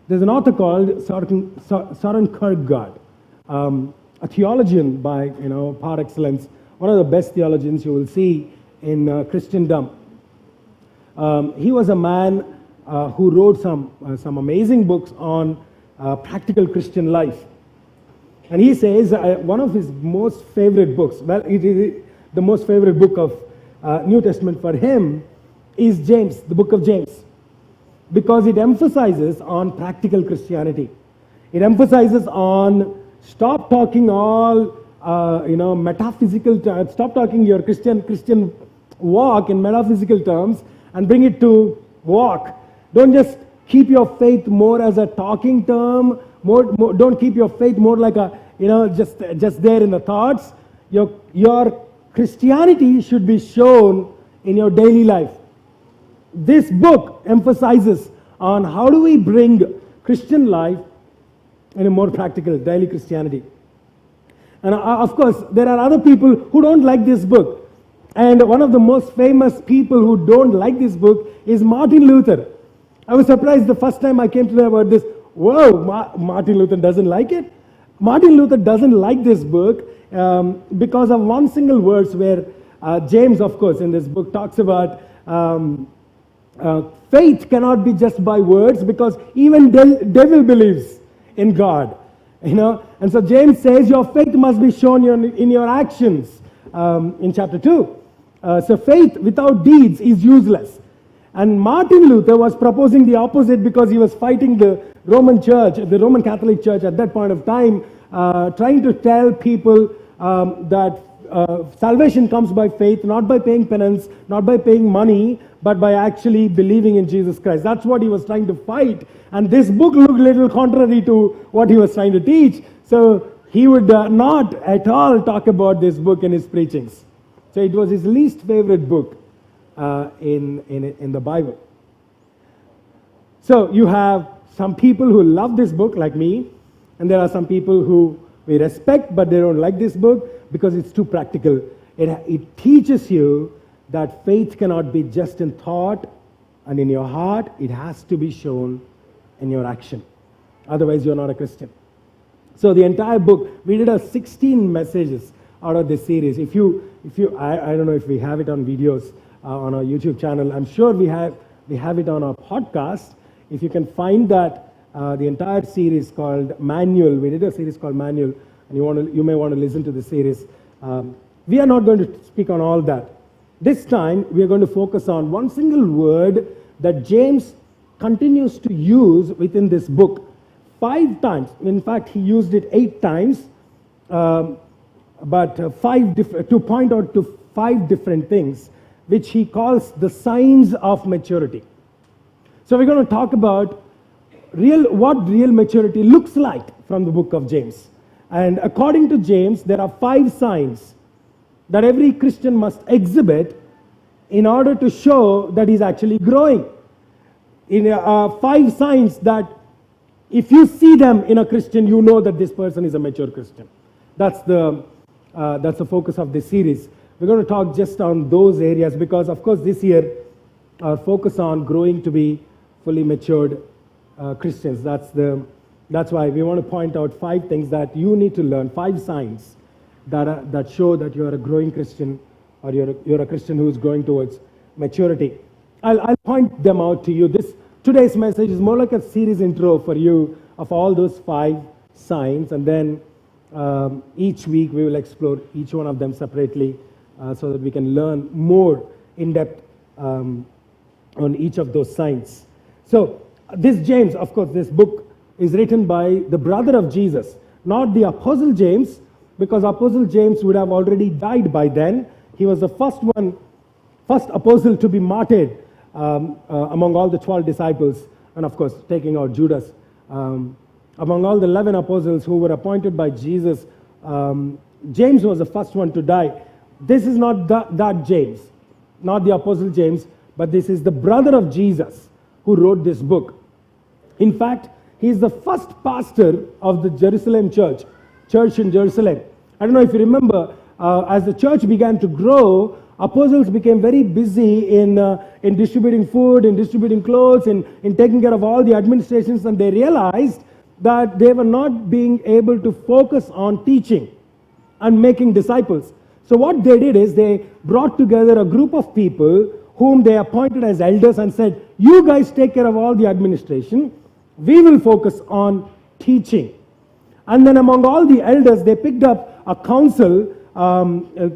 There's an author called Soren Kierkegaard, a theologian by par excellence, one of the best theologians you will see in Christendom. He was a man who wrote some amazing books on practical Christian life. And he says one of his most favorite books, well, it is the most favorite book of New Testament for him is James, the book of James, because it emphasizes on practical Christianity. It emphasizes on stop talking all metaphysical terms, stop talking your Christian walk in metaphysical terms and bring it to walk. Don't just keep your faith more as a talking term. Don't keep your faith more like a just there in the thoughts. Your Christianity should be shown in your daily life. This book emphasizes on how do we bring Christian life in a more practical daily Christianity. And of course, there are other people who don't like this book. And one of the most famous people who don't like this book is Martin Luther. I was surprised the first time I came to know about this. Whoa, Martin Luther doesn't like it? Martin Luther doesn't like this book because of one single verse where James, of course, in this book talks about faith cannot be just by words because even devil believes in God. And so James says your faith must be shown in your actions in chapter 2. So faith without deeds is useless. And Martin Luther was proposing the opposite because he was fighting the Roman Church, the Roman Catholic Church at that point of time, trying to tell people that salvation comes by faith, not by paying penance, not by paying money, but by actually believing in Jesus Christ. That's what he was trying to fight. And this book looked a little contrary to what he was trying to teach. So he would not at all talk about this book in his preachings. So it was his least favorite book in the Bible. So you have some people who love this book like me, and there are some people who we respect but they don't like this book because it's too practical. It teaches you that faith cannot be just in thought and in your heart. It has to be shown in your action. Otherwise you're not a Christian. So the entire book, we did 16 messages out of this series. If you I don't know if we have it on videos on our YouTube channel. I'm sure we have it on our podcast. If you can find that, the entire series called Manual. We did a series called Manual, and you may want to listen to the series. We are not going to speak on all that. This time, we are going to focus on one single word that James continues to use within this book 5 times. In fact, he used it 8 times, but to point out to 5 different things, which he calls the signs of maturity. So we're going to talk about what real maturity looks like from the book of James. And according to James, there are 5 signs that every Christian must exhibit in order to show that he's actually growing. In 5 signs that if you see them in a Christian, you know that this person is a mature Christian. That's the focus of this series. We're going to talk just on those areas because, of course, this year our focus on growing to be fully matured Christians. That's why we want to point out 5 things that you need to learn, 5 signs that show that you're a growing Christian or you're a Christian who's growing towards maturity. I'll point them out to you. Today's message is more like a series intro for you of all those 5 signs, and then each week we will explore each one of them separately so that we can learn more in depth on each of those signs. So this James, of course, this book is written by the brother of Jesus, not the Apostle James, because Apostle James would have already died by then. He was the first apostle to be martyred among all the 12 disciples, and of course taking out Judas. Among all the 11 apostles who were appointed by Jesus, James was the first one to die. This is not that James, not the Apostle James, but this is the brother of Jesus who wrote this book. In fact, he is the first pastor of the Jerusalem church in Jerusalem. I don't know if you remember, as the church began to grow, apostles became very busy in distributing food, in distributing clothes, in taking care of all the administrations, and they realized that they were not being able to focus on teaching and making disciples. So what they did is they brought together a group of people whom they appointed as elders and said, you guys take care of all the administration, we will focus on teaching. And then among all the elders, they picked up a council, something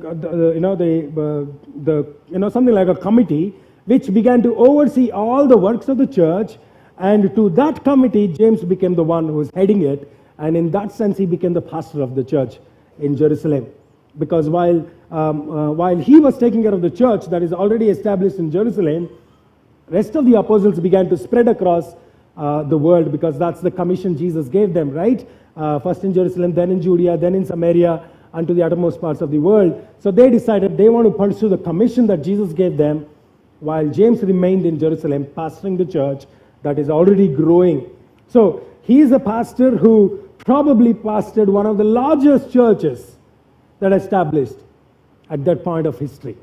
like a committee, which began to oversee all the works of the church. And to that committee, James became the one who was heading it. And in that sense, he became the pastor of the church in Jerusalem. Because while he was taking care of the church that is already established in Jerusalem, rest of the apostles began to spread across the world, because that's the commission Jesus gave them, right? First in Jerusalem, then in Judea, then in Samaria, and to the uttermost parts of the world. So they decided they want to pursue the commission that Jesus gave them, while James remained in Jerusalem, pastoring the church that is already growing. So he is a pastor who probably pastored one of the largest churches that established at that point of history.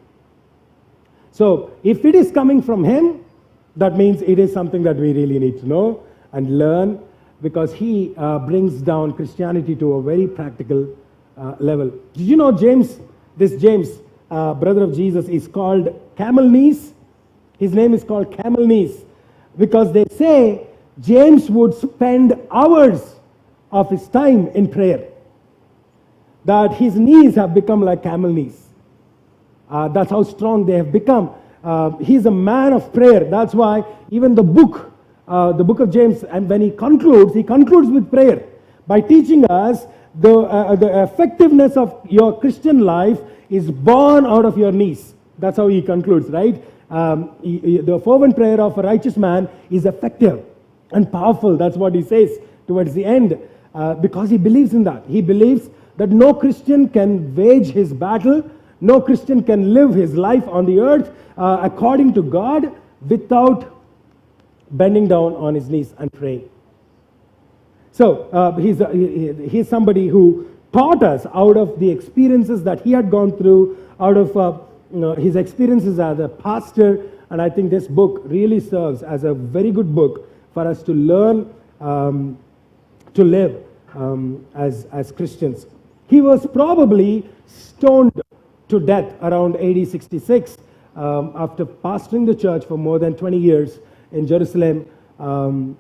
So if it is coming from him, that means it is something that we really need to know and learn, because he brings down Christianity to a very practical level. Did you know James, brother of Jesus, is called Camel Knees? His name is called Camel Knees because they say James would spend hours of his time in prayer, that his knees have become like camel knees. That's how strong they have become. He's a man of prayer. That's why even the book of James, and when he concludes with prayer by teaching us the effectiveness of your Christian life is born out of your knees. That's how he concludes, right? The fervent prayer of a righteous man is effective and powerful. That's what he says towards the end, because he believes in that. He believes that no Christian can wage his battle, no Christian can live his life on the earth according to God without bending down on his knees and praying. So he's somebody who taught us out of the experiences that he had gone through, out of his experiences as a pastor, and I think this book really serves as a very good book for us to learn to live as Christians. He was probably stoned to death around AD 66 after pastoring the church for more than 20 years in Jerusalem. A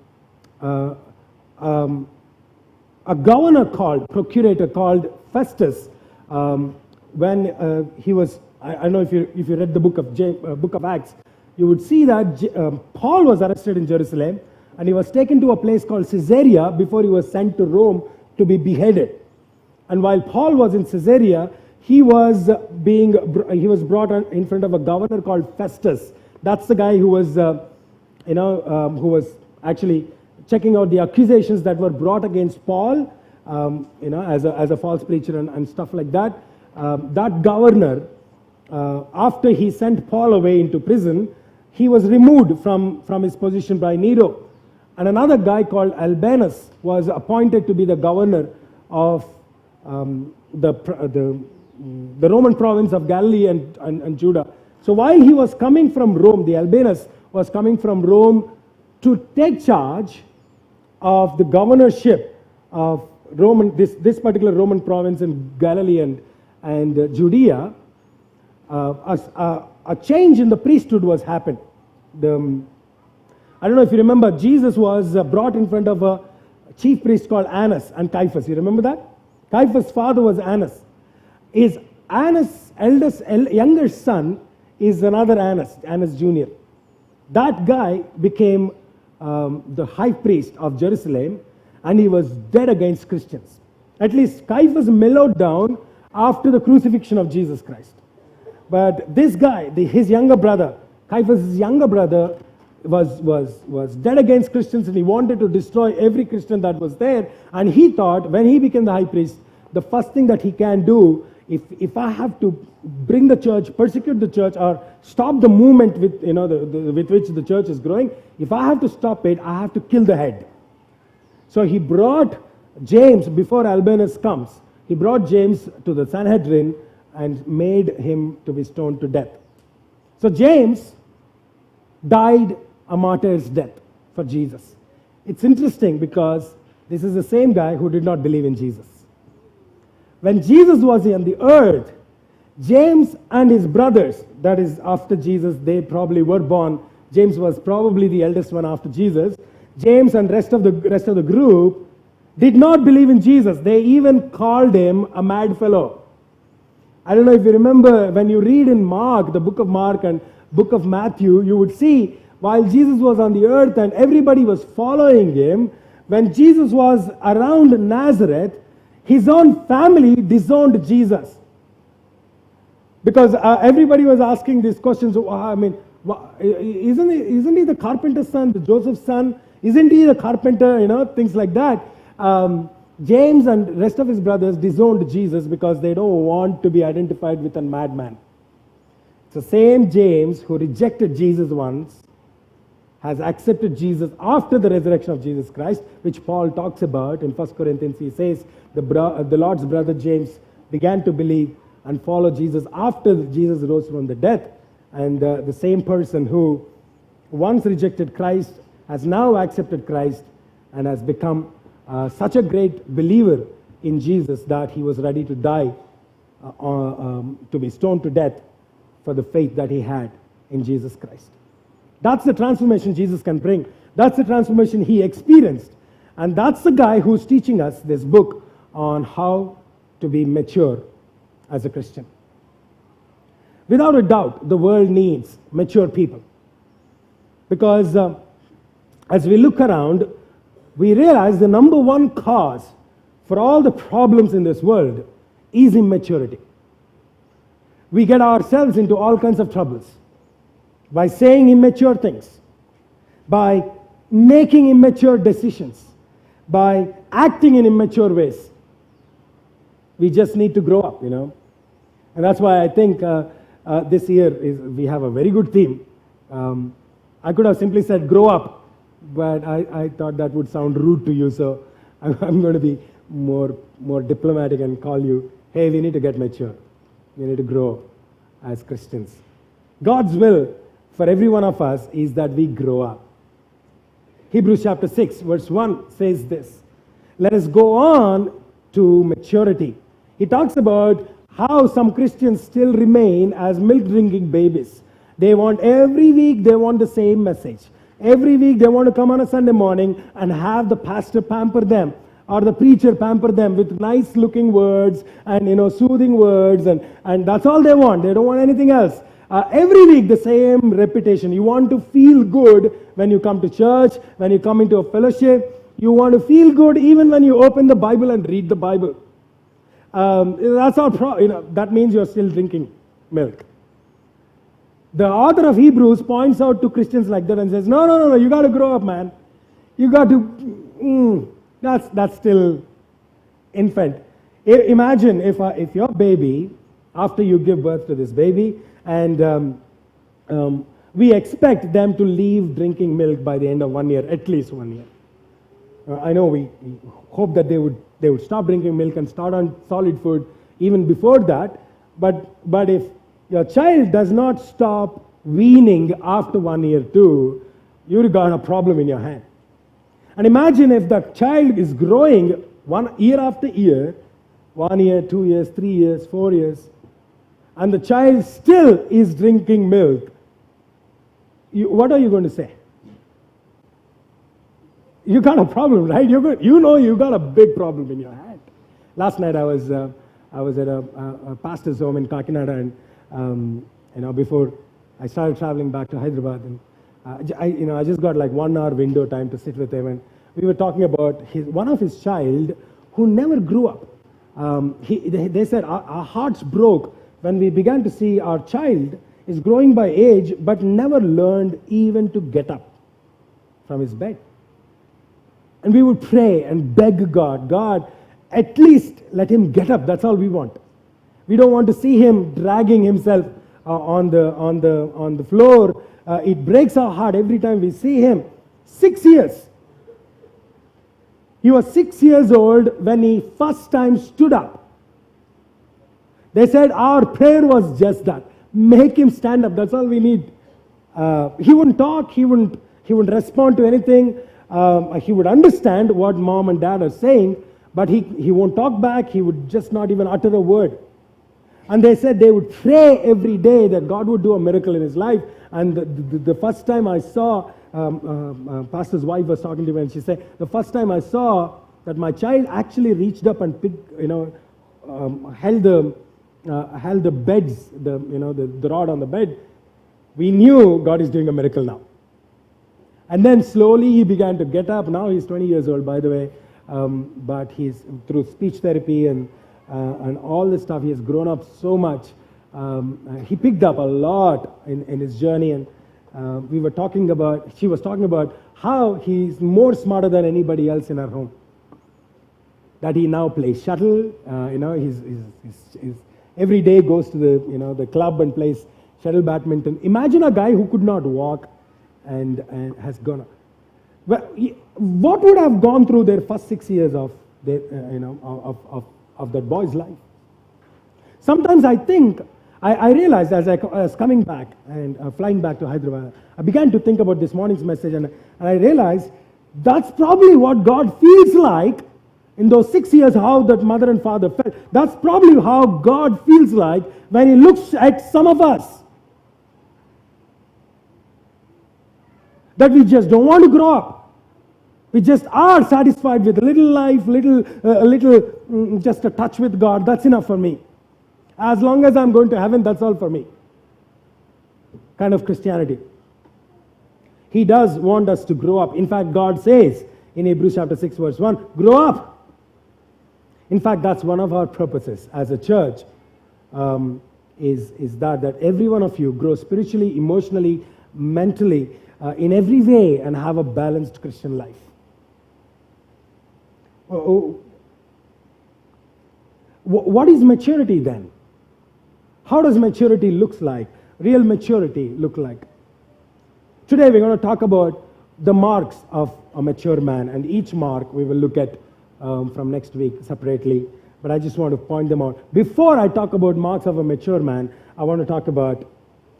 governor procurator called Festus, when he was, I don't know if you read the book of Acts, you would see that Paul was arrested in Jerusalem, and he was taken to a place called Caesarea before he was sent to Rome to be beheaded. And while Paul was in Caesarea, he was brought in front of a governor called Festus. That's the guy who was who was actually checking out the accusations that were brought against Paul, as a false preacher and stuff like that. That governor, after he sent Paul away into prison, he was removed from his position by Nero. And another guy called Albanus was appointed to be the governor of the Roman province of Galilee and Judah. So while he was coming from Rome, the Albanus was coming from Rome to take charge of the governorship of this particular Roman province in Galilee and Judea. A change in the priesthood was happened. I don't know if you remember, Jesus was brought in front of a chief priest called Annas and Caiaphas. You remember that? Caiaphas' father was Annas. Annas' younger son is another Annas Jr. That guy became the high priest of Jerusalem, and he was dead against Christians. At least Caiaphas mellowed down after the crucifixion of Jesus Christ. But this guy, his younger brother, Caiaphas' younger brother, was dead against Christians, and he wanted to destroy every Christian that was there. And he thought, when he became the high priest, the first thing that he can do, if I have to bring the church, persecute the church, or stop the movement with which the church is growing, if I have to stop it, I have to kill the head. So he brought James, before Albanus comes, he brought James to the Sanhedrin and made him to be stoned to death. So James died a martyr's death for Jesus. It's interesting because this is the same guy who did not believe in Jesus. When Jesus was on the earth, James and his brothers, that is after Jesus, they probably were born. James was probably the eldest one after Jesus. James and rest of the group did not believe in Jesus. They even called him a mad fellow. I don't know if you remember, when you read in Mark, the book of Mark and book of Matthew, you would see while Jesus was on the earth and everybody was following him, when Jesus was around Nazareth, his own family disowned Jesus. Because everybody was asking these questions. Isn't he the carpenter's son, the Joseph's son? Isn't he the carpenter? Things like that. James and rest of his brothers disowned Jesus because they don't want to be identified with a madman. It's the same James who rejected Jesus once has accepted Jesus after the resurrection of Jesus Christ, which Paul talks about in 1 Corinthians. He says the Lord's brother James began to believe and follow Jesus after Jesus rose from the dead. And the same person who once rejected Christ has now accepted Christ and has become such a great believer in Jesus that he was ready to die, to be stoned to death for the faith that he had in Jesus Christ. That's the transformation Jesus can bring. That's the transformation he experienced. And that's the guy who's teaching us this book on how to be mature as a Christian. Without a doubt, the world needs mature people. Because as we look around, we realize the number one cause for all the problems in this world is immaturity. We get ourselves into all kinds of troubles by saying immature things, by making immature decisions, by acting in immature ways. We just need to grow up, And that's why I think this year we have a very good theme. I could have simply said grow up, but I thought that would sound rude to you, so I'm going to be more diplomatic and call you, hey, we need to get mature. We need to grow as Christians. God's will for every one of us is that we grow up. Hebrews chapter 6, verse 1 says this: let us go on to maturity. He talks about how some Christians still remain as milk-drinking babies. They want every week, they want the same message. Every week they want to come on a Sunday morning and have the pastor pamper them or the preacher pamper them with nice-looking words and soothing words, and that's all they want. They don't want anything else. Every week the same repetition. You want to feel good when you come to church, when you come into a fellowship. You want to feel good even when you open the Bible and read the Bible. That's all. That means you're still drinking milk. The author of Hebrews points out to Christians like that and says, no, you got to grow up, man. You got to. That's still infant. Imagine if your baby, after you give birth to this baby, and we expect them to leave drinking milk by the end of 1 year, at least 1 year. I know we hope that they would stop drinking milk and start on solid food even before that. But if your child does not stop weaning after 1 year too, you've got a problem in your hand. And imagine if the child is growing 1 year after year, 1 year, 2 years, 3 years, 4 years, and the child still is drinking milk. What are you going to say? You got a problem, right? You got a big problem in your hand. Last night I was at a pastor's home in Kakinada, and before I started traveling back to Hyderabad, and I just got like 1 hour window time to sit with him, and we were talking about one of his child who never grew up. They said our hearts broke when we began to see our child is growing by age, but never learned even to get up from his bed. And we would pray and beg God, at least let him get up. That's all we want. We don't want to see him dragging himself on the floor. It breaks our heart every time we see him. 6 years. He was 6 years old when he first time stood up. They said our prayer was just that. Make him stand up. That's all we need. He wouldn't talk. He wouldn't respond to anything. He would understand what mom and dad are saying, but he won't talk back. He would just not even utter a word. And they said they would pray every day that God would do a miracle in his life. And the first time I saw, pastor's wife was talking to me, and she said, the first time I saw that my child actually reached up and held the beds, the rod on the bed, we knew God is doing a miracle now. And then slowly he began to get up. Now he's 20 years old, by the way, but he's through speech therapy and all this stuff, he has grown up so much. He picked up a lot in his journey, and she was talking about how he's more smarter than anybody else in our home. That he now plays shuttle, he's every day goes to the club and plays shuttle badminton. Imagine a guy who could not walk and has gone. Well, what would have gone through their first 6 years of their, of that boy's life? Sometimes I think, I realized as I was coming back and flying back to Hyderabad, I began to think about this morning's message, and I realized that's probably what God feels like in those 6 years, how that mother and father felt. That's probably how God feels like when he looks at some of us. That we just don't want to grow up. We just are satisfied with a little life, just a touch with God. That's enough for me. As long as I'm going to heaven, that's all for me. Kind of Christianity. He does want us to grow up. In fact, God says in Hebrews chapter 6 verse 1, grow up. In fact, that's one of our purposes as a church, is that every one of you grow spiritually, emotionally, mentally, in every way, and have a balanced Christian life. What is maturity then? How does maturity look like? Real maturity look like? Today we're going to talk about the marks of a mature man, and each mark we will look at from next week separately, but I just want to point them out. Before I talk about marks of a mature man, I want to talk about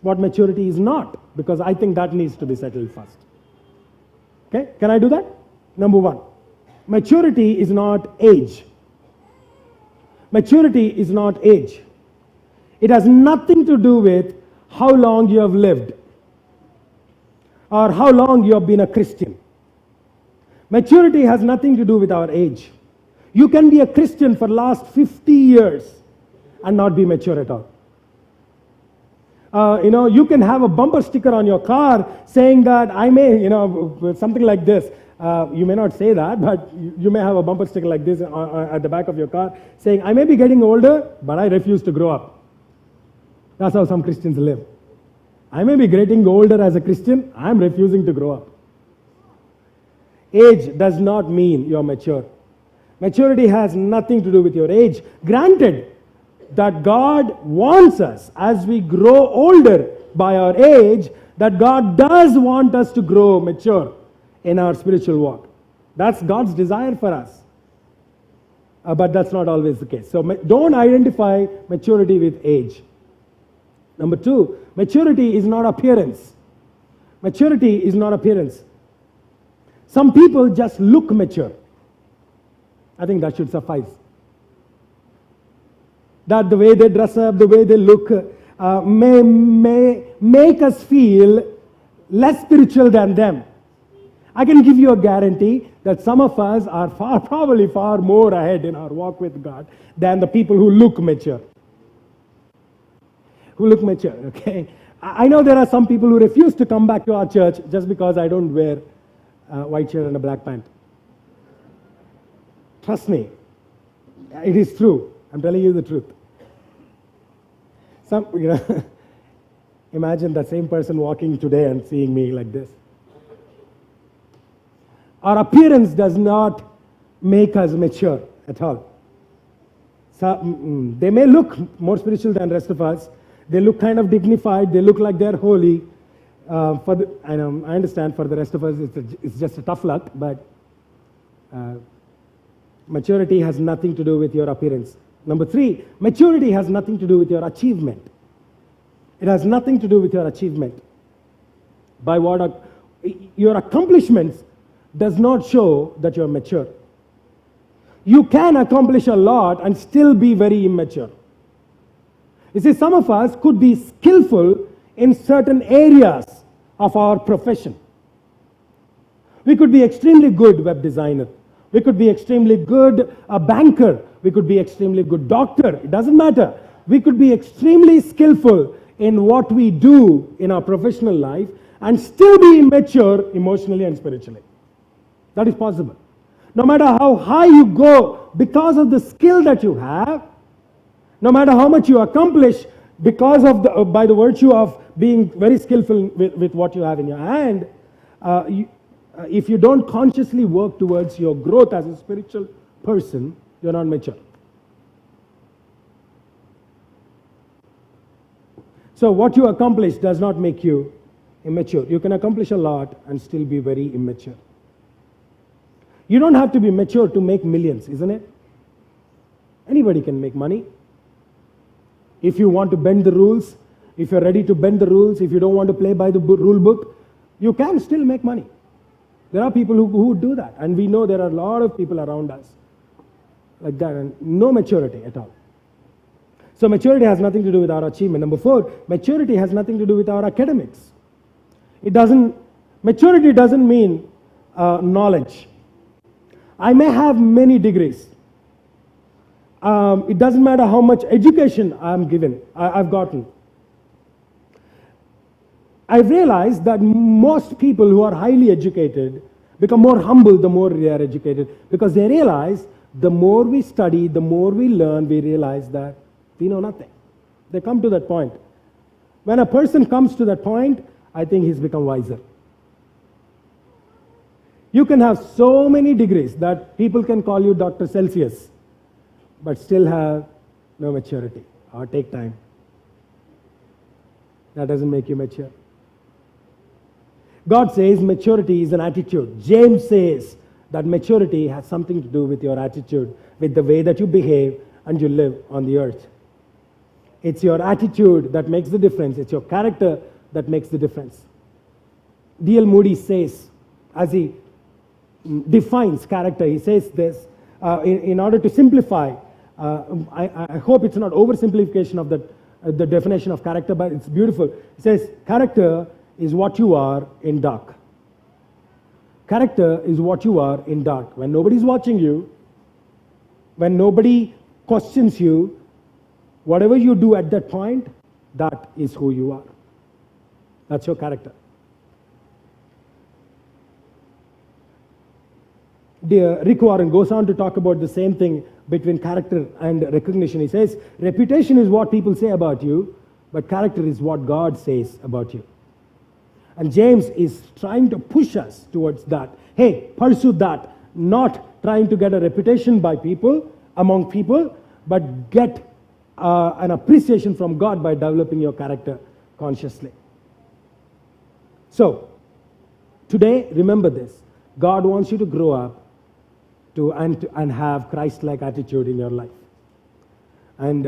what maturity is not, because I think that needs to be settled first. Okay, can I do that? Number one, maturity is not age. Maturity is not age. It has nothing to do with how long you have lived or how long you have been a Christian. Maturity has nothing to do with our age. You can be a Christian for last 50 years and not be mature at all. You can have a bumper sticker on your car saying that I may, something like this. You may not say that, but you may have a bumper sticker like this at the back of your car saying, I may be getting older, but I refuse to grow up. That's how some Christians live. I may be getting older as a Christian, I'm refusing to grow up. Age does not mean you're mature. Maturity has nothing to do with your age. Granted that God wants us, as we grow older by our age, that God does want us to grow mature in our spiritual walk. That's God's desire for us. But that's not always the case. So don't identify maturity with age. Number two, maturity is not appearance. Maturity is not appearance. Some people just look mature. I think that should suffice. That the way they dress up, the way they look, may make us feel less spiritual than them. I can give you a guarantee that some of us are probably far more ahead in our walk with God than the people who look mature. Okay? I know there are some people who refuse to come back to our church just because I don't wear a white shirt and a black pant. Trust me, it is true. I'm telling you the truth. Imagine that same person walking today and seeing me like this. Our appearance does not make us mature at all. So, they may look more spiritual than the rest of us. They look kind of dignified. They look like they're holy. I understand for the rest of us it's just a tough luck, but maturity has nothing to do with your appearance. Number 3, maturity has nothing to do with your achievement. It has nothing to do with your achievement. By what your accomplishments does not show that you're mature. You can accomplish a lot and still be very immature. You see, some of us could be skillful in certain areas of our profession. We could be extremely good web designer. We could be extremely good banker. We could be extremely good doctor. It doesn't matter. We could be extremely skillful in what we do in our professional life and still be immature emotionally and spiritually. That is possible. No matter how high you go because of the skill that you have, no matter how much you accomplish because of by the virtue of being very skillful with what you have in your hand, if you don't consciously work towards your growth as a spiritual person, you're not mature. So what you accomplish does not make you immature. You can accomplish a lot and still be very immature. You don't have to be mature to make millions, isn't it? Anybody can make money. If you want to bend the rules, if you're ready to bend the rules, if you don't want to play by the rule book, you can still make money. There are people who do that, and we know there are a lot of people around us like that, and no maturity at all. So maturity has nothing to do with our achievement. Number 4, maturity has nothing to do with our academics. Maturity doesn't mean knowledge. I may have many degrees. It doesn't matter how much education I've gotten. I've realized that most people who are highly educated become more humble the more they are educated, because they realize the more we study, the more we learn, we realize that we know nothing. They come to that point. When a person comes to that point, I think he's become wiser. You can have so many degrees that people can call you Dr. Celsius, but still have no maturity or take time. That doesn't make you mature. God says maturity is an attitude. James says that maturity has something to do with your attitude, with the way that you behave and you live on the earth. It's your attitude that makes the difference. It's your character that makes the difference. D.L. Moody says, as he defines character, he says this, in order to simplify, I hope it's not oversimplification of the definition of character, but it's beautiful. He says, character is what you are in dark. Character is what you are in dark. When nobody's watching you, when nobody questions you, whatever you do at that point, that is who you are. That's your character. Rick Warren goes on to talk about the same thing between character and recognition. He says, reputation is what people say about you, but character is what God says about you. And James is trying to push us towards that. Hey, pursue that. Not trying to get a reputation by people, among people, but get an appreciation from God by developing your character consciously. So, today, remember this. God wants you to grow up and have Christ-like attitude in your life. And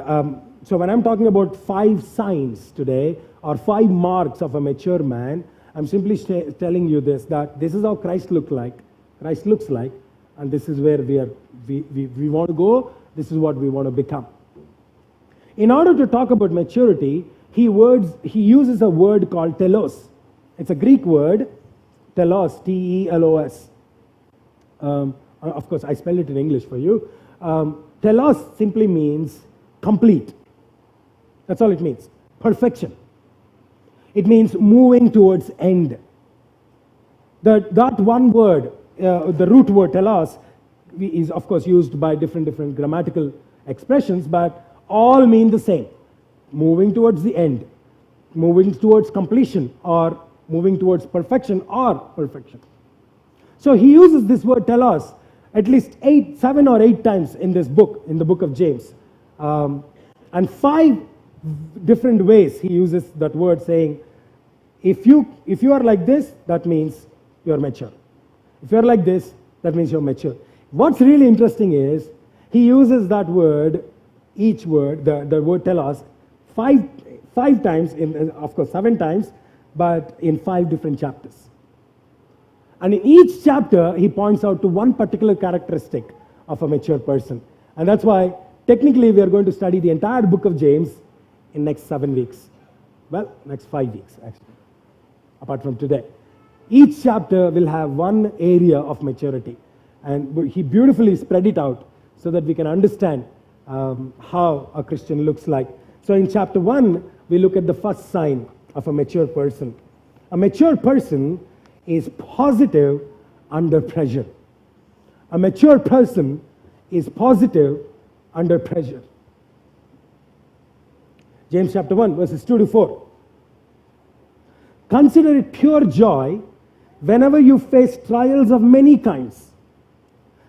so when I'm talking about 5 signs today, or 5 marks of a mature man, I'm simply telling you this, that this is how Christ looks like, and this is where we want to go, this is what we want to become. In order to talk about maturity, he uses a word called telos. It's a Greek word, telos, T-E-L-O-S. Of course, I spell it in English for you. Telos simply means complete. That's all it means. Perfection. It means moving towards end. That one word, the root word telos, is of course used by different grammatical expressions, but all mean the same. Moving towards the end, moving towards completion, or moving towards perfection or perfection. So he uses this word telos at least 7 or 8 times in this book, in the book of James. And 5 different ways he uses that word, saying, if you are like this, that means you are mature. If you are like this, that means you're mature. What's really interesting is he uses that word each word, the word telos, five times, of course 7 times, but in 5 different chapters. And in each chapter, he points out to one particular characteristic of a mature person. And that's why, technically, we are going to study the entire book of James in next 7 weeks. Well, next 5 weeks, actually, apart from today. Each chapter will have one area of maturity. And he beautifully spread it out so that we can understand how a Christian looks like. So in chapter 1, we look at the first sign of a mature person. A mature person is positive under pressure. A mature person is positive under pressure. James chapter 1, verses 2 to 4. Consider it pure joy whenever you face trials of many kinds,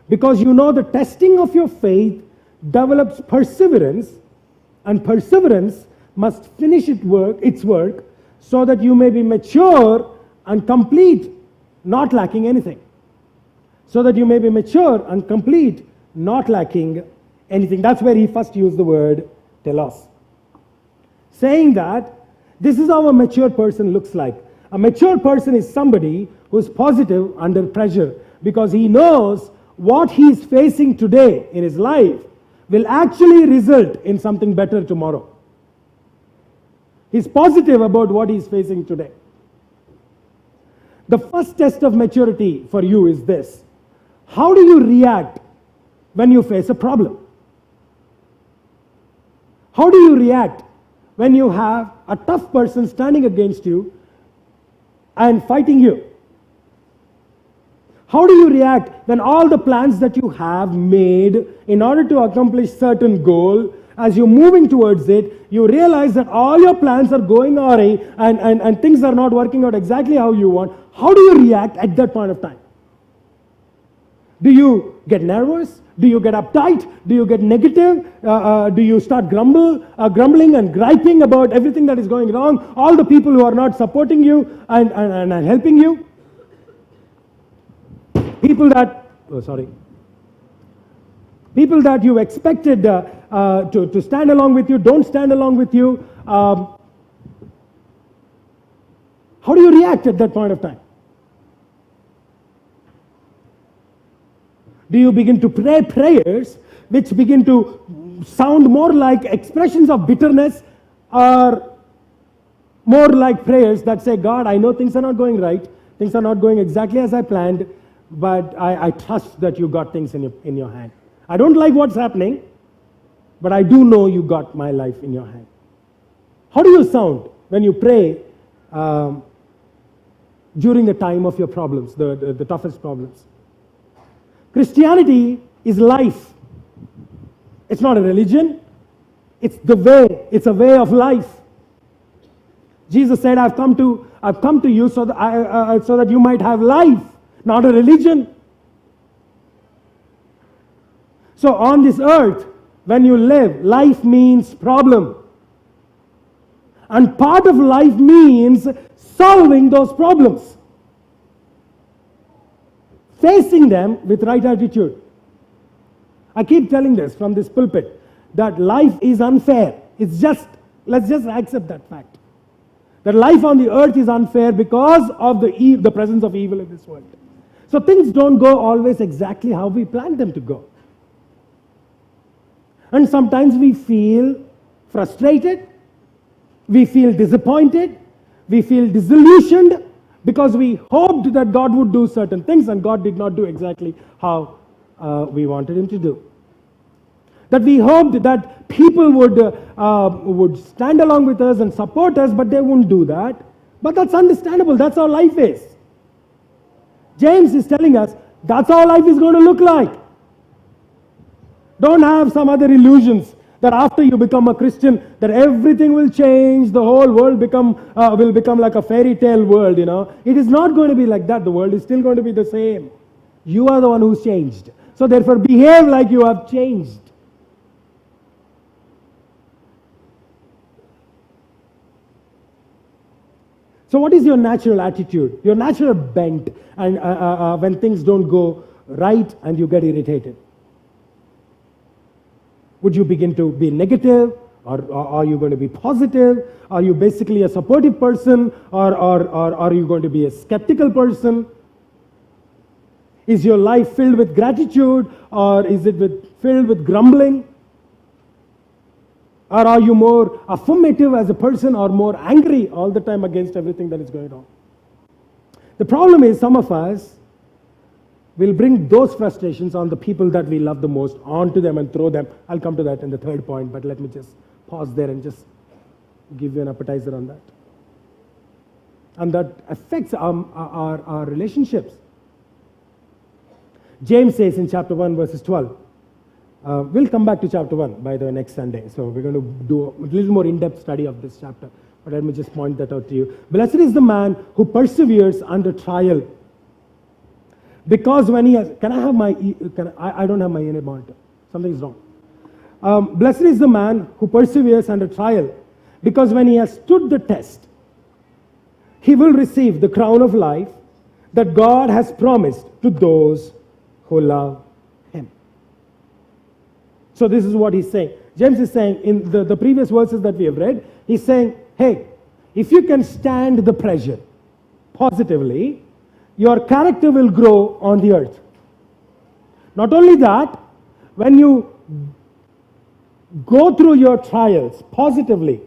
because you know the testing of your faith develops perseverance, and perseverance must finish its work so that you may be mature and complete, not lacking anything. So that you may be mature and complete, not lacking anything. That's where he first used the word telos. Saying that this is how a mature person looks like. A mature person is somebody who is positive under pressure, because he knows what he is facing today in his life will actually result in something better tomorrow. He's positive about what he's facing today. The first test of maturity for you is this: how do you react when you face a problem? How do you react when you have a tough person standing against you and fighting you? How do you react when all the plans that you have made in order to accomplish certain goal, as you're moving towards it, you realize that all your plans are going awry and things are not working out exactly how you want? How do you react at that point of time? Do you get nervous? Do you get uptight? Do you get negative? Do you start grumbling and griping about everything that is going wrong? All the people who are not supporting you and helping you? People that you expected to stand along with you don't stand along with you. How do you react at that point of time? Do you begin to pray prayers which begin to sound more like expressions of bitterness, or more like prayers that say, God, I know things are not going right, things are not going exactly as I planned, but I trust that you got things in your hand. I don't like what's happening, but I do know you got my life in your hand. How do you sound when you pray during the time of your problems, the toughest problems? Christianity is life. It's not a religion. It's the way. It's a way of life. Jesus said, I've come to you so that you might have life, not a religion. So on this earth, when you live, life means problem. And part of life means solving those problems, facing them with right attitude. I keep telling this from this pulpit, that life is unfair. Let's just accept that fact. That life on the earth is unfair because of the presence of evil in this world. So things don't go always exactly how we planned them to go. And sometimes we feel frustrated, we feel disappointed, we feel disillusioned, because we hoped that God would do certain things and God did not do exactly how we wanted him to do. That we hoped that people would stand along with us and support us, but they wouldn't do that. But that's understandable. That's how life is. James is telling us that's how life is going to look like. Don't have some other illusions that after you become a Christian, that everything will change, the whole world will become like a fairy tale world, you know. It is not going to be like that. The world is still going to be the same. You are the one who's changed. So therefore, behave like you have changed. So what is your natural attitude, your natural bent, and when things don't go right and you get irritated? Would you begin to be negative, or are you going to be positive? Are you basically a supportive person, or are you going to be a skeptical person? Is your life filled with gratitude, or is it filled with grumbling? Or are you more affirmative as a person, or more angry all the time against everything that is going on? The problem is, some of us will bring those frustrations on the people that we love the most, onto them and throw them. I'll come to that in the third point, but let me just pause there and just give you an appetizer on that. And that affects our relationships. James says in chapter 1, verses 12, we'll come back to chapter 1 by the next Sunday. So we're going to do a little more in-depth study of this chapter. But let me just point that out to you. Blessed is the man who perseveres under trial. Because when he has, can I have my, I don't have my unit monitor. Something's wrong. Blessed is the man who perseveres under trial. Because when he has stood the test, he will receive the crown of life that God has promised to those who love him. So this is what he's saying. James is saying in the previous verses that we have read, he's saying, hey, if you can stand the pressure positively, your character will grow on the earth. Not only that, when you go through your trials positively,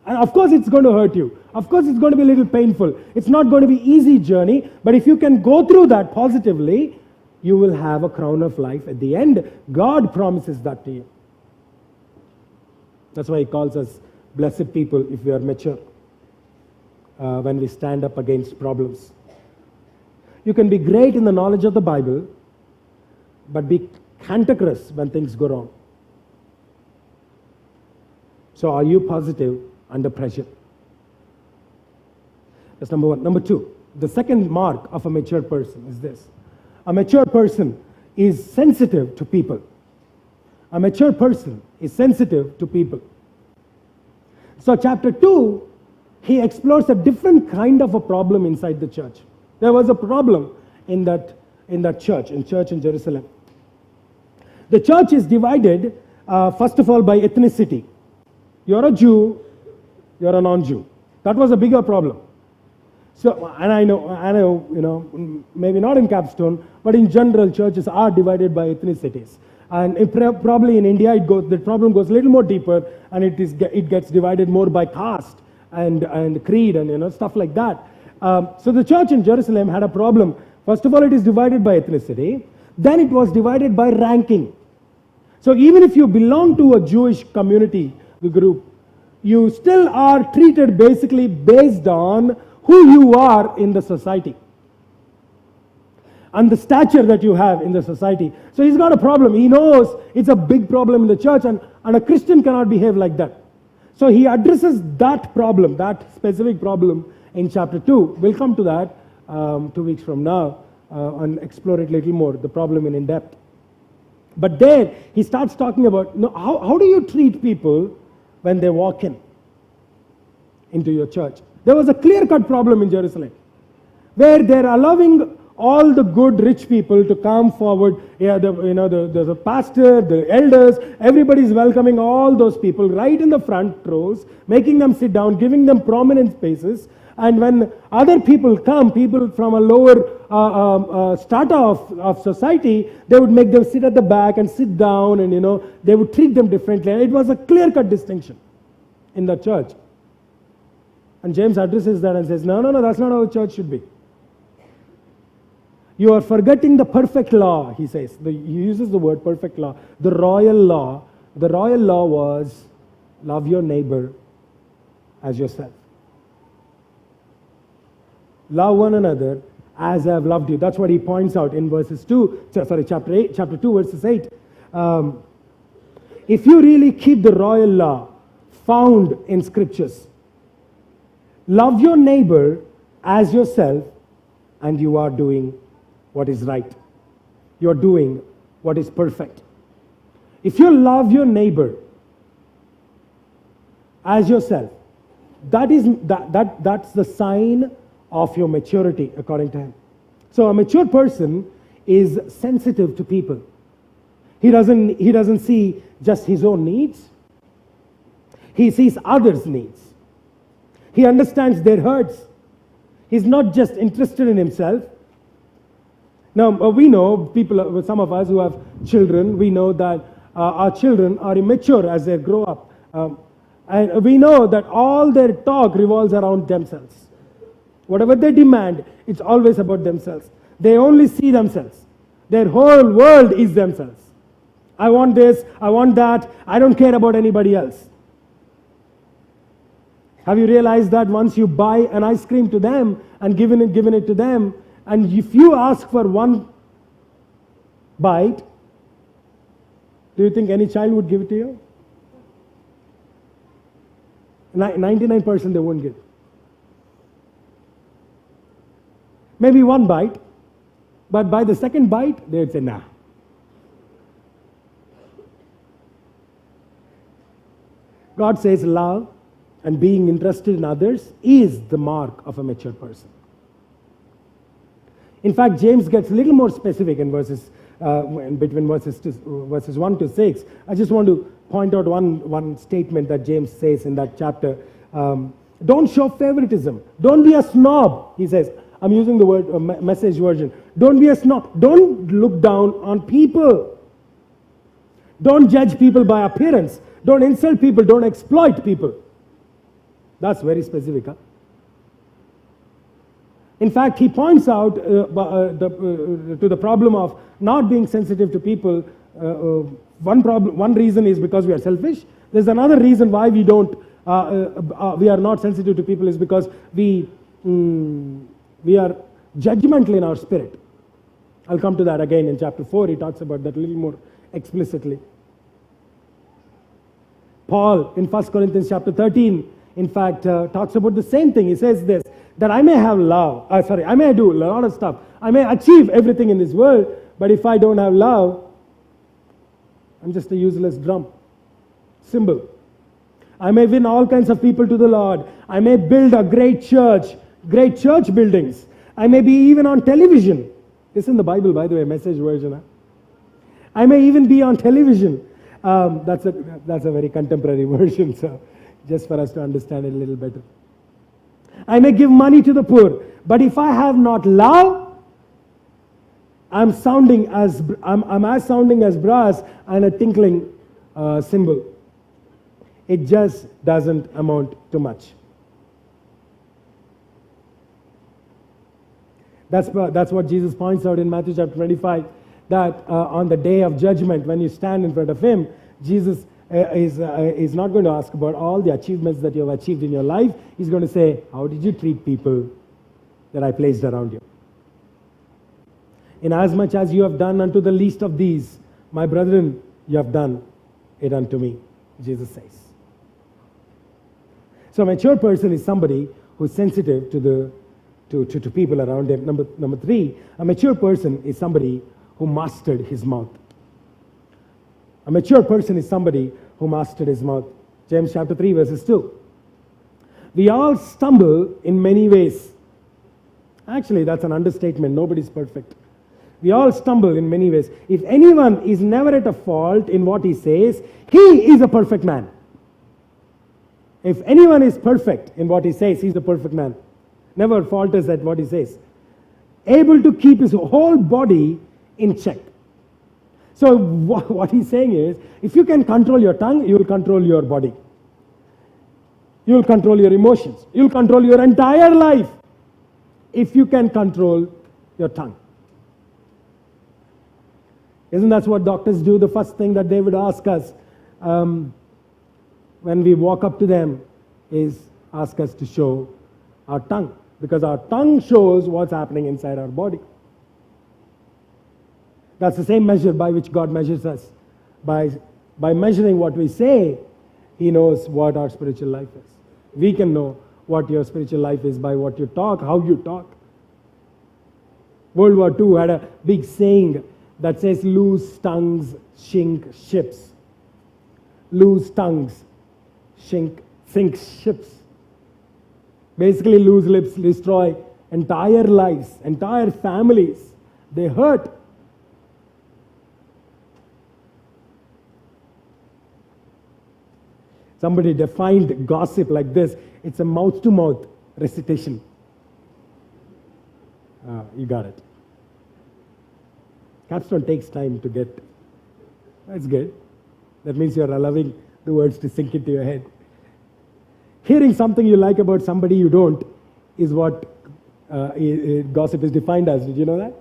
and of course it's going to hurt you. Of course it's going to be a little painful. It's not going to be easy journey, but if you can go through that positively, you will have a crown of life at the end. God promises that to you. That's why he calls us blessed people if we are mature, when we stand up against problems. You can be great in the knowledge of the Bible, but be cantankerous when things go wrong. So are you positive under pressure? That's number one. Number two, the second mark of a mature person is this. A mature person is sensitive to people. A mature person is sensitive to people. So chapter 2, he explores a different kind of a problem inside the church. There was a problem in that church in Jerusalem. The church is divided, first of all, by ethnicity. You're a Jew, you're a non-Jew. That was a bigger problem. So, and I know, maybe not in Capstone, but in general, churches are divided by ethnicities. And probably in India, the problem goes a little more deeper, and it gets divided more by caste and creed and stuff like that. So the church in Jerusalem had a problem. First of all, it is divided by ethnicity. Then it was divided by ranking. So even if you belong to a Jewish community, the group, you still are treated basically based on who you are in the society and the stature that you have in the society. So he's got a problem. He knows it's a big problem in the church, and a Christian cannot behave like that. So he addresses that problem, that specific problem, in chapter 2. We'll come to that 2 weeks from now and explore it a little more, the problem in depth. But there he starts talking about how do you treat people when they walk into your church. There was a clear-cut problem in Jerusalem where they're allowing all the good rich people to come forward. The pastor, the elders, everybody's welcoming all those people right in the front rows, making them sit down, giving them prominent spaces. And when other people come, people from a lower strata of society, they would make them sit at the back and sit down, and they would treat them differently. And it was a clear-cut distinction in the church. And James addresses that and says, no, that's not how a church should be. You are forgetting the perfect law, he says. He uses the word perfect law. The royal law. The royal law was love your neighbor as yourself. Love one another as I have loved you. That's what he points out in chapter 2, verses 8. If you really keep the royal law found in scriptures, love your neighbor as yourself, and you are doing what is right. You are doing what is perfect. If you love your neighbor as yourself, that's the sign of your maturity, according to him. So a mature person is sensitive to people. He doesn't see just his own needs. He sees others' needs. He understands their hurts. He's not just interested in himself. Now, we know, people, some of us who have children, we know that our children are immature as they grow up. And we know that all their talk revolves around themselves. Whatever they demand, it's always about themselves. They only see themselves. Their whole world is themselves. I want this, I want that, I don't care about anybody else. Have you realized that once you buy an ice cream to them and given it to them, and if you ask for one bite, do you think any child would give it to you? 99% they won't give. Maybe one bite, but by the second bite, they would say, nah. God says love and being interested in others is the mark of a mature person. In fact, James gets a little more specific in between verses 1 to 6. I just want to point out one statement that James says in that chapter. Don't show favoritism. Don't be a snob, he says. I'm using the word Message version. Don't be a snob. Don't look down on people. Don't judge people by appearance. Don't insult people. Don't exploit people. That's very specific. Huh? In fact, he points out to the problem of not being sensitive to people. One reason is because we are selfish. There's another reason why we are not sensitive to people is because we are judgmental in our spirit. I'll come to that again in chapter 4. He talks about that a little more explicitly. Paul in 1 Corinthians chapter 13, in fact, talks about the same thing. He says this, that I may have love, I may do a lot of stuff. I may achieve everything in this world, but if I don't have love, I'm just a useless drum, cymbal. I may win all kinds of people to the Lord. I may build a great church buildings. I may be even on television. This is in the Bible, by the way, Message version. Huh? I may even be on television. That's a very contemporary version, so just for us to understand it a little better. I may give money to the poor, but if I have not love, I'm as sounding as brass and a tinkling cymbal. It just doesn't amount to much. That's what Jesus points out in Matthew chapter 25, that on the day of judgment, when you stand in front of him, Jesus is not going to ask about all the achievements that you have achieved in your life. He's going to say, how did you treat people that I placed around you? Inasmuch as you have done unto the least of these, my brethren, you have done it unto me, Jesus says. So a mature person is somebody who's sensitive to people around him. Number 3, a mature person is somebody who mastered his mouth. A mature person is somebody who mastered his mouth. James chapter 3 verses 2. We all stumble in many ways. Actually, that's an understatement. Nobody's perfect. We all stumble in many ways. If anyone is never at a fault in what he says, he is a perfect man. If anyone is perfect in what he says, he's a perfect man. Never falters at what he says. Able to keep his whole body in check. So what he's saying is, if you can control your tongue, you will control your body. You will control your emotions. You will control your entire life if you can control your tongue. Isn't that what doctors do? The first thing that they would ask us when we walk up to them is ask us to show our tongue, because our tongue shows what's happening inside our body. That's the same measure by which God measures us. By measuring what we say, he knows what our spiritual life is. We can know what your spiritual life is by what you talk, how you talk. World War II had a big saying that says, loose tongues sink ships. Loose tongues sink ships. Basically, loose lips destroy entire lives, entire families. They hurt. Somebody defined gossip like this: it's a mouth-to-mouth recitation. You got it. Capstone takes time to get. That's good. That means you're allowing the words to sink into your head. Hearing something you like about somebody you don't is what gossip is defined as. Did you know that?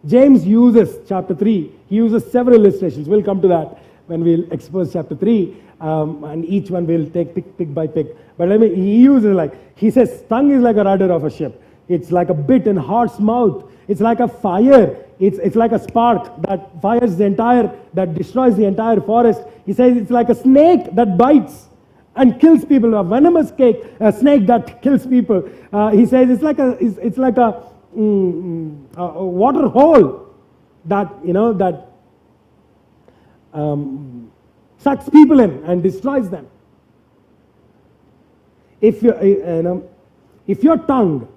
James uses chapter 3. He uses several illustrations. We'll come to that when we'll expose chapter 3. And each one we'll take pick by pick. But he uses he says, tongue is like a rudder of a ship. It's like a bit in horse mouth. It's like a fire. It's like a spark that fires that destroys the entire forest. He says it's like a snake that bites and kills people, a venomous snake that kills people. He says it's like a water hole that sucks people in and destroys them. If your tongue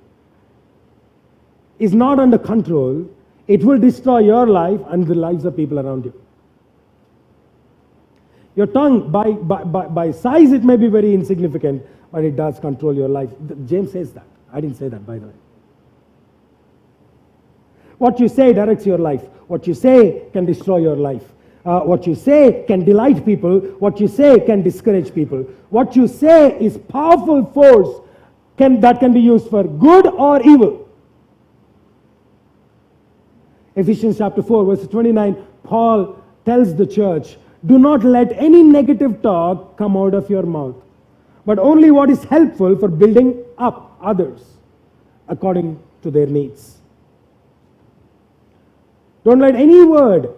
is not under control, it will destroy your life and the lives of people around you. Your tongue, by size, it may be very insignificant, but it does control your life. James says that. I didn't say that, by the way. What you say directs your life. What you say can destroy your life. What you say can delight people. What you say can discourage people. What you say is powerful force that can be used for good or evil. Ephesians chapter 4, verse 29, Paul tells the church, do not let any negative talk come out of your mouth, but only what is helpful for building up others according to their needs. Don't let any word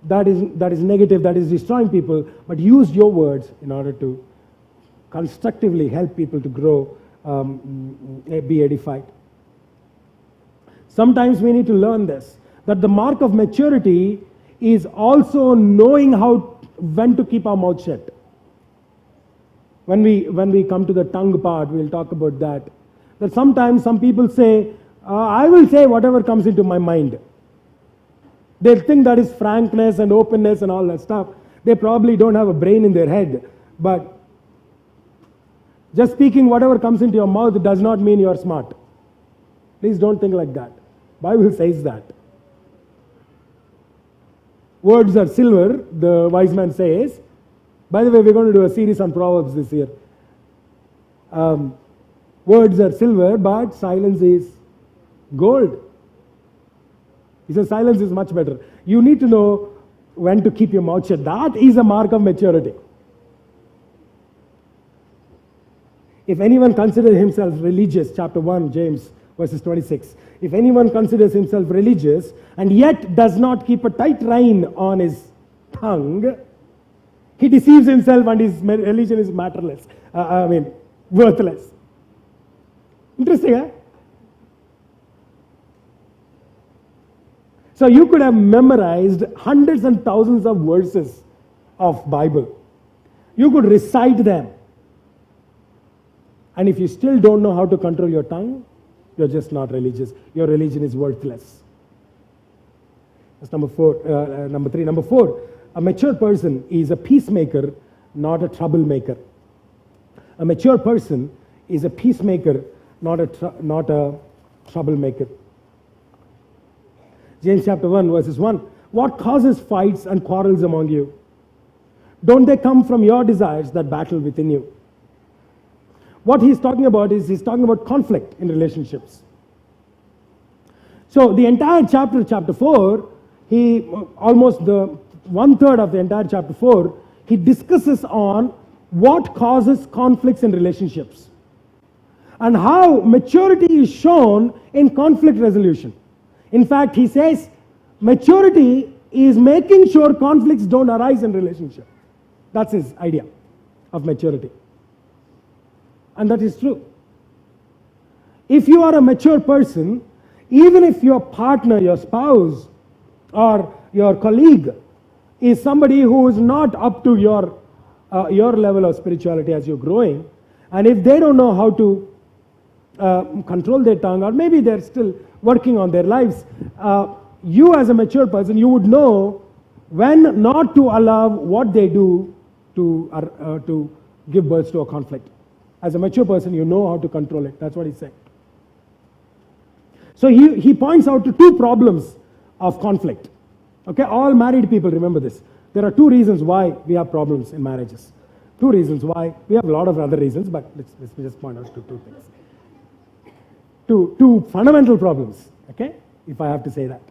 that is negative, that is destroying people, but use your words in order to constructively help people to grow, be edified. Sometimes we need to learn this, that the mark of maturity is also knowing when to keep our mouth shut. When we come to the tongue part, we'll talk about that. That sometimes some people say, I will say whatever comes into my mind. They think that is frankness and openness and all that stuff. They probably don't have a brain in their head. But just speaking whatever comes into your mouth does not mean you're smart. Please don't think like that. Bible says that. Words are silver, the wise man says. By the way, we're going to do a series on Proverbs this year. Words are silver, but silence is gold. He says silence is much better. You need to know when to keep your mouth shut. That is a mark of maturity. If anyone considers himself religious, chapter 1, James, verses 26. If anyone considers himself religious and yet does not keep a tight rein on his tongue, he deceives himself and his religion is worthless. Interesting, eh? So you could have memorized hundreds and thousands of verses of Bible. You could recite them. And if you still don't know how to control your tongue, you're just not religious. Your religion is worthless. That's number 4. Number 3. Number 4, a mature person is a peacemaker, not a troublemaker. A mature person is a peacemaker, not a troublemaker. James chapter 1, verses 1. What causes fights and quarrels among you? Don't they come from your desires that battle within you? What he's talking about is he's talking about conflict in relationships. So the entire chapter 4, almost the 1/3 of the entire chapter 4, he discusses on what causes conflicts in relationships and how maturity is shown in conflict resolution. In fact, he says maturity is making sure conflicts don't arise in relationship. That's his idea of maturity. And that is true. If you are a mature person, even if your partner, your spouse, or your colleague is somebody who is not up to your level of spirituality as you're growing, and if they don't know how to control their tongue, or maybe they're still working on their lives, you as a mature person, you would know when not to allow what they do to give birth to a conflict. As a mature person, you know how to control it. That's what he's saying. So he points out to two problems of conflict. Okay, all married people remember this. There are two reasons why we have problems in marriages. Two reasons why. We have a lot of other reasons, but let's just point out two things. Two fundamental problems, okay, if I have to say that.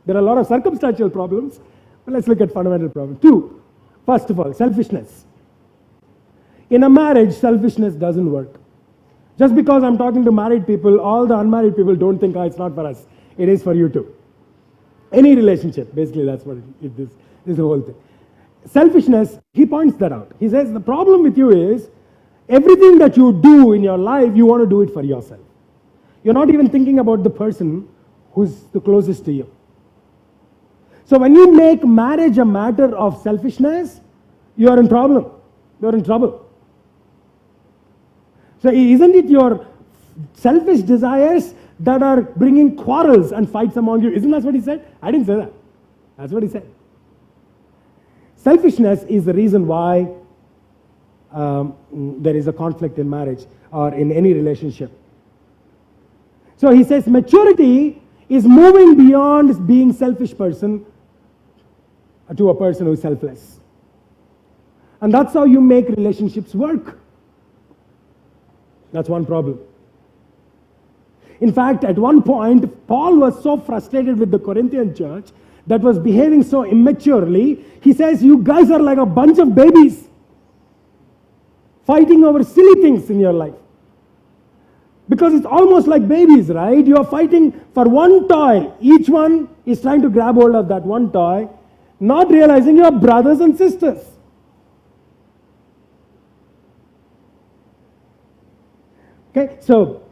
There are a lot of circumstantial problems, but let's look at fundamental problems. Two, first of all, selfishness. In a marriage, selfishness doesn't work. Just because I'm talking to married people, all the unmarried people don't think, it's not for us. It is for you too. Any relationship, basically that's what it is. This is the whole thing. Selfishness, he points that out. He says the problem with you is everything that you do in your life, you want to do it for yourself. You're not even thinking about the person who's the closest to you. So when you make marriage a matter of selfishness, you are in problem. You're in trouble. So isn't it your selfish desires that are bringing quarrels and fights among you? Isn't that what he said? I didn't say that. That's what he said. Selfishness is the reason why there is a conflict in marriage or in any relationship. So he says maturity is moving beyond being selfish person to a person who is selfless. And that's how you make relationships work. That's one problem. In fact, at one point, Paul was so frustrated with the Corinthian church that was behaving so immaturely. He says, you guys are like a bunch of babies fighting over silly things in your life. Because it's almost like babies, right? You are fighting for one toy. Each one is trying to grab hold of that one toy, not realizing you are brothers and sisters. Okay, so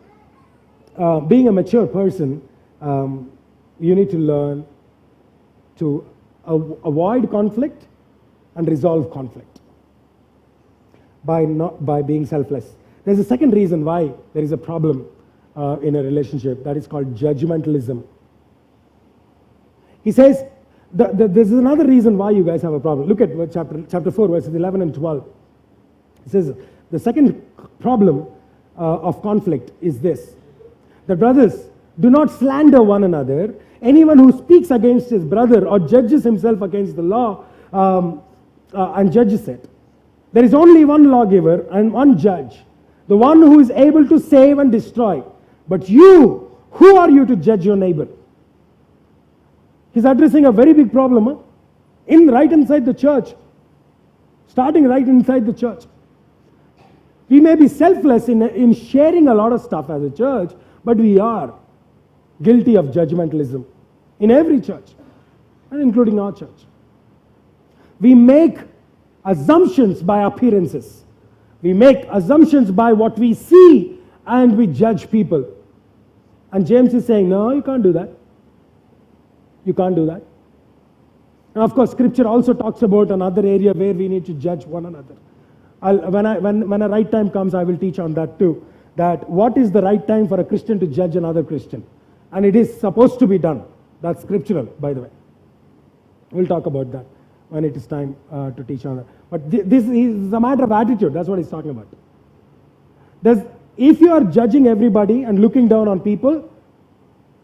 being a mature person, you need to learn to avoid conflict and resolve conflict by being selfless. There's a second reason why there is a problem in a relationship, that is called judgmentalism. He says, there's another reason why you guys have a problem. Look at chapter 4, verses 11 and 12. It says, the second problem of conflict is this: that brothers, do not slander one another. Anyone who speaks against his brother or judges himself against the law and judges it. There is only one lawgiver and one judge, the one who is able to save and destroy. But you, who are you to judge your neighbor? He's addressing a very big problem right inside the church, starting right inside the church. We may be selfless in sharing a lot of stuff as a church, but we are guilty of judgmentalism in every church, and including our church. We make assumptions by appearances. We make assumptions by what we see, and we judge people. And James is saying, no, you can't do that. You can't do that. And of course, Scripture also talks about another area where we need to judge one another. When a right time comes, I will teach on that too. That what is the right time for a Christian to judge another Christian? And it is supposed to be done. That's scriptural, by the way. We'll talk about that when it is time to teach on that. But this is a matter of attitude. That's what he's talking about. If you are judging everybody and looking down on people,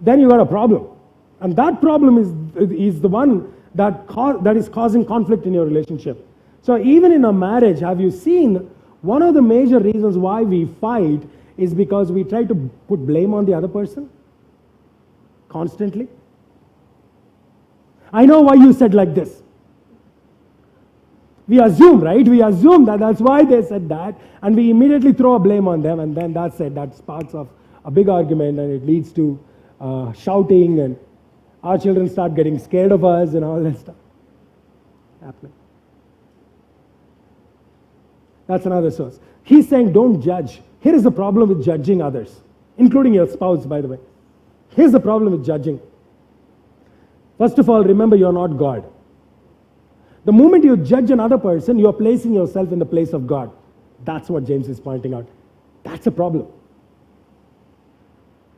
then you got a problem. And that problem is the one that is causing conflict in your relationship. So even in a marriage, have you seen one of the major reasons why we fight is because we try to put blame on the other person constantly? I know why you said like this. We assume, right? We assume that that's why they said that, and we immediately throw a blame on them, and then that's it. That sparks off a big argument, and it leads to shouting, and our children start getting scared of us and all that stuff happening. That's another source. He's saying don't judge. Here is the problem with judging others, including your spouse, by the way. Here's the problem with judging. First of all, remember you're not God. The moment you judge another person, you are placing yourself in the place of God. That's what James is pointing out. That's a problem.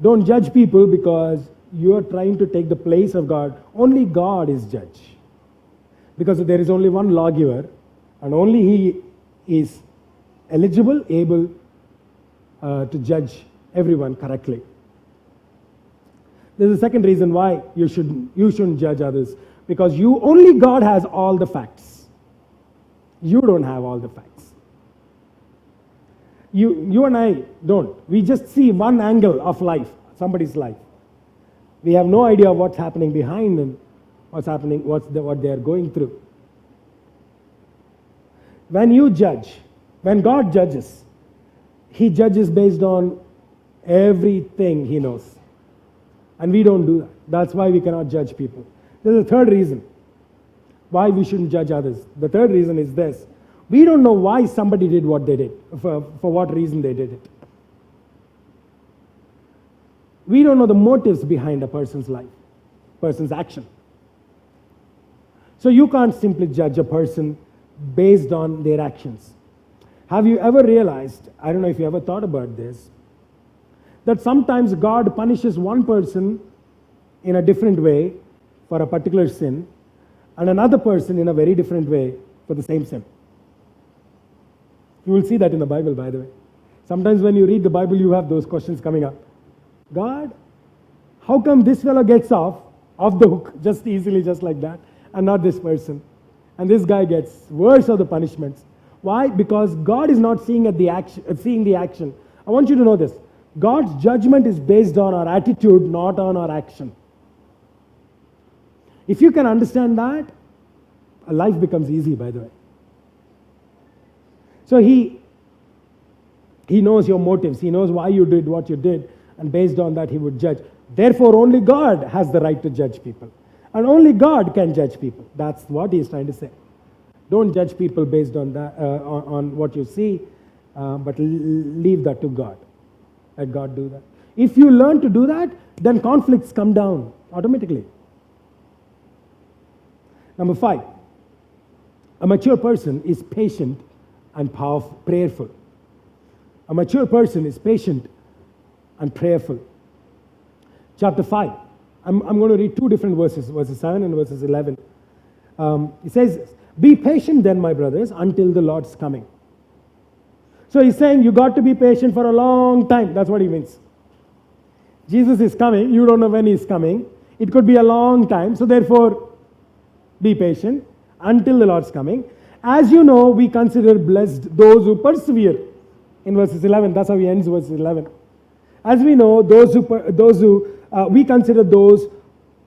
Don't judge people because you are trying to take the place of God. Only God is judge. because there is only one lawgiver, and only he is eligible, able to judge everyone correctly. There's a second reason why you shouldn't judge others, because only God has all the facts. You don't have all the facts. You and I don't. We just see one angle of life, somebody's life. We have no idea what's happening behind them, what's happening, what they are going through. When you judge, when God judges, He judges based on everything He knows. And we don't do that. That's why we cannot judge people. There's a third reason why we shouldn't judge others. The third reason is this. We don't know why somebody did what they did, for what reason they did it. We don't know the motives behind a person's life, person's action. So you can't simply judge a person based on their actions. Have you ever realized, I don't know if you ever thought about this, that sometimes God punishes one person in a different way for a particular sin, and another person in a very different way for the same sin? You will see that in the Bible, by the way. Sometimes when you read the Bible, you have those questions coming up. God, how come this fellow gets off the hook just easily, just like that, and not this person? And this guy gets worse of the punishments. Why? Because God is not seeing the action. I want you to know this. God's judgment is based on our attitude, not on our action. If you can understand that, life becomes easy, by the way. So he knows your motives. He knows why you did what you did. And based on that, He would judge. Therefore, only God has the right to judge people. And only God can judge people. That's what He is trying to say. Don't judge people based on that, on what you see, but leave that to God. Let God do that. If you learn to do that, then conflicts come down automatically. Number 5, a mature person is patient and prayerful. A mature person is patient and prayerful. Chapter 5. I'm going to read two different verses, verses 7 and verses 11. It says, "Be patient then, my brothers, until the Lord's coming." So He's saying you got to be patient for a long time. That's what He means. Jesus is coming. You don't know when He's coming. It could be a long time. So therefore, be patient until the Lord's coming. As you know, we consider blessed those who persevere. In verses 11, that's how He ends verses 11. As we know, we consider those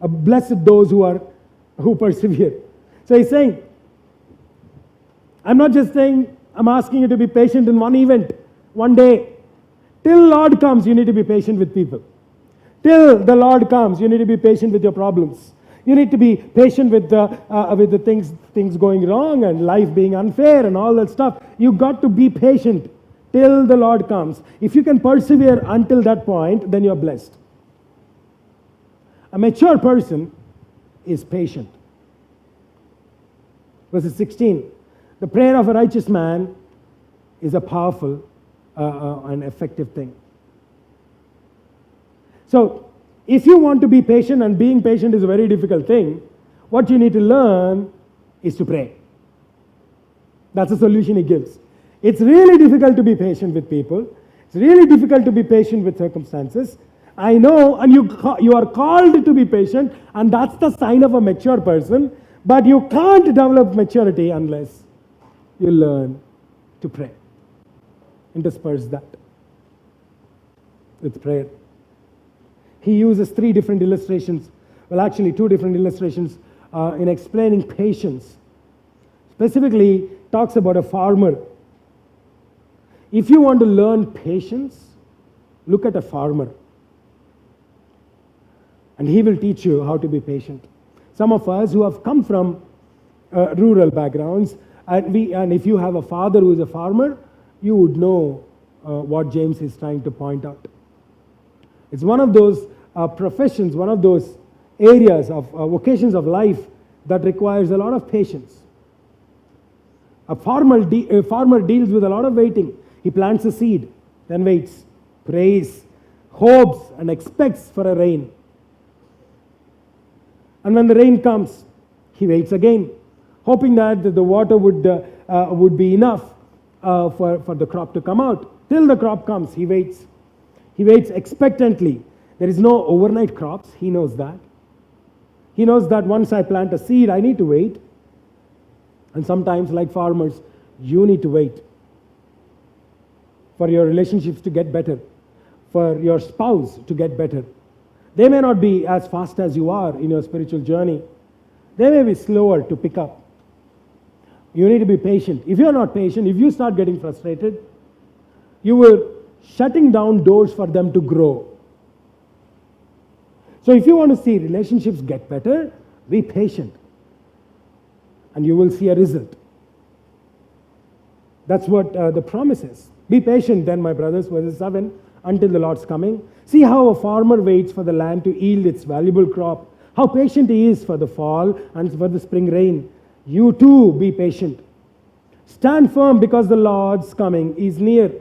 blessed those who persevere. So He's saying, I'm not just saying, I'm asking you to be patient in one event, one day. Till Lord comes, you need to be patient with people. Till the Lord comes, you need to be patient with your problems. You need to be patient with the things going wrong and life being unfair and all that stuff. You got to be patient till the Lord comes. If you can persevere until that point, then you're blessed. A mature person is patient. Verse 16. The prayer of a righteous man is a powerful and effective thing. So, if you want to be patient, and being patient is a very difficult thing, what you need to learn is to pray. That's the solution He gives. It's really difficult to be patient with people. It's really difficult to be patient with circumstances. I know, and you are called to be patient, and that's the sign of a mature person, but you can't develop maturity unless you learn to pray. Intersperse that with prayer. He uses 3 different illustrations, well actually 2 different illustrations in explaining patience. Specifically, talks about a farmer. If you want to learn patience, look at a farmer. And he will teach you how to be patient. Some of us who have come from rural backgrounds, and if you have a father who is a farmer, you would know what James is trying to point out. It's one of those professions, one of those areas of vocations of life that requires a lot of patience. A farmer deals with a lot of waiting. He plants a seed, then waits, prays, hopes, and expects for a rain. And when the rain comes, he waits again, hoping that the water would be enough for the crop to come out. Till the crop comes, he waits. He waits expectantly. There is no overnight crops. He knows that. He knows that once I plant a seed, I need to wait. And sometimes, like farmers, you need to wait for your relationships to get better, for your spouse to get better. They may not be as fast as you are in your spiritual journey. They may be slower to pick up. You need to be patient. If you're not patient, if you start getting frustrated, you will shutting down doors for them to grow. So if you want to see relationships get better, be patient. And you will see a result. That's what the promise is. Be patient then, my brothers, verse 7, until the Lord's coming. See how a farmer waits for the land to yield its valuable crop. How patient he is for the fall and for the spring rain. You too be patient. Stand firm because the Lord's coming is near.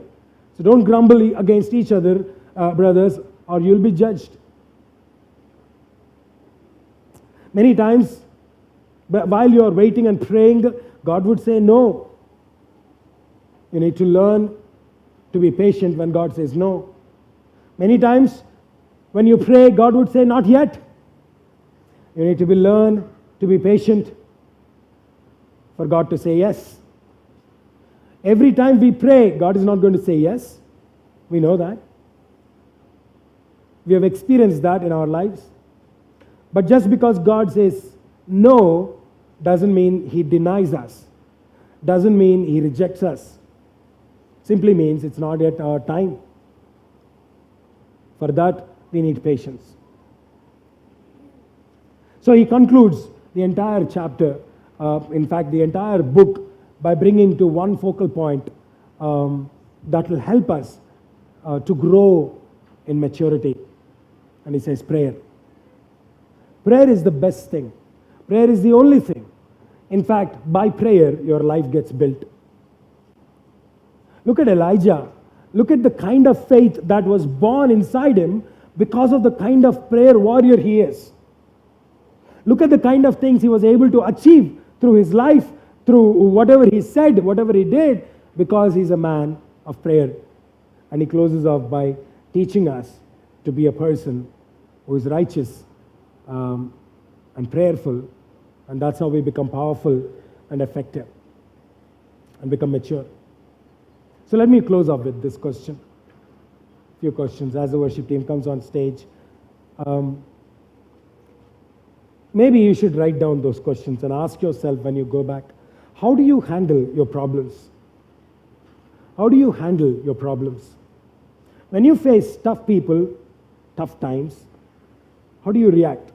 So don't grumble against each other, brothers, or you'll be judged. Many times, while you are waiting and praying, God would say no. You need to learn to be patient when God says no. Many times, when you pray, God would say not yet. You need to learn to be patient for God to say yes. Every time we pray, God is not going to say yes. We know that. We have experienced that in our lives. But just because God says no doesn't mean He denies us, doesn't mean He rejects us. Simply means it's not yet our time. For that, we need patience. So he concludes the entire chapter, in fact, the entire book, by bringing to one focal point that will help us to grow in maturity. And he says prayer. Prayer is the best thing. Prayer is the only thing. In fact, by prayer, your life gets built. Look at Elijah. Look at the kind of faith that was born inside him because of the kind of prayer warrior he is. Look at the kind of things he was able to achieve through his life, through whatever he said, whatever he did, because he's a man of prayer. And he closes off by teaching us to be a person who is righteous and prayerful, and that's how we become powerful and effective and become mature. So let me close off with this question. A few questions as the worship team comes on stage. Maybe you should write down those questions and ask yourself when you go back, how do you handle your problems? How do you handle your problems? When you face tough people, tough times, how do you react?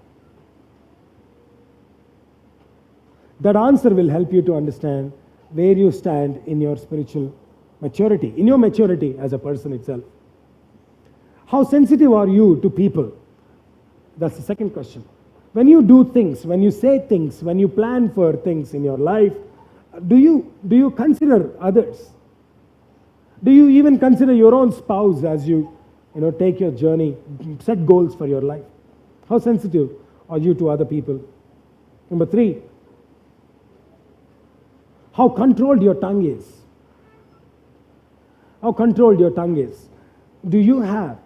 That answer will help you to understand where you stand in your spiritual maturity, in your maturity as a person itself. How sensitive are you to people? That's the second question. When you do things, when you say things, when you plan for things in your life, do you consider others? Do you even consider your own spouse as you take your journey, set goals for your life? How sensitive are you to other people? Number 3, how controlled your tongue is. How controlled your tongue is. Do you have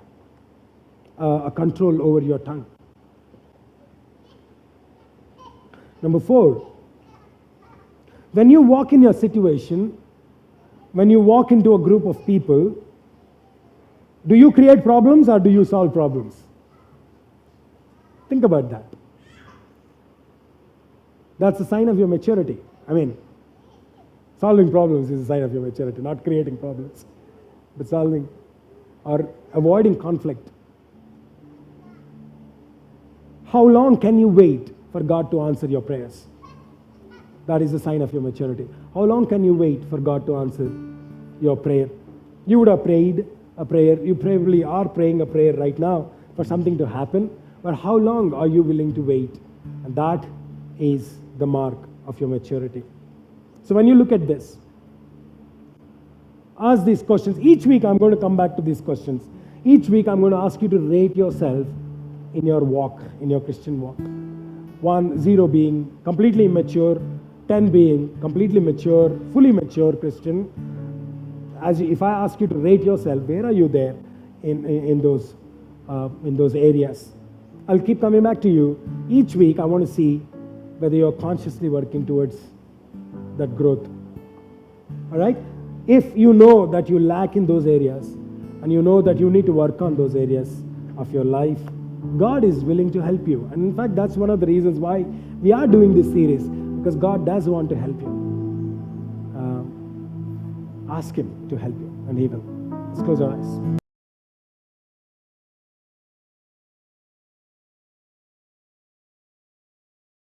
a control over your tongue? Number 4, when you walk in your situation, when you walk into a group of people, do you create problems or do you solve problems? Think about that. That's a sign of your maturity. Solving problems is a sign of your maturity, not creating problems, but solving or avoiding conflict. How long can you wait for God to answer your prayers? That is a sign of your maturity. How long can you wait for God to answer your prayer? You would have prayed a prayer. You probably are praying a prayer right now for something to happen. But how long are you willing to wait? And that is the mark of your maturity. So when you look at this, ask these questions. Each week I'm going to come back to these questions. Each week I'm going to ask you to rate yourself in your walk, in your Christian walk. 1, 0 being completely immature, 10 being completely mature, fully mature Christian. If I ask you to rate yourself, where are you there in those areas? I'll keep coming back to you. Each week I want to see whether you're consciously working towards that growth. All right? If you know that you lack in those areas, and you know that you need to work on those areas of your life, God is willing to help you. And in fact, that's one of the reasons why we are doing this series, because God does want to help you. Ask Him to help you, and He will. Let's close our eyes.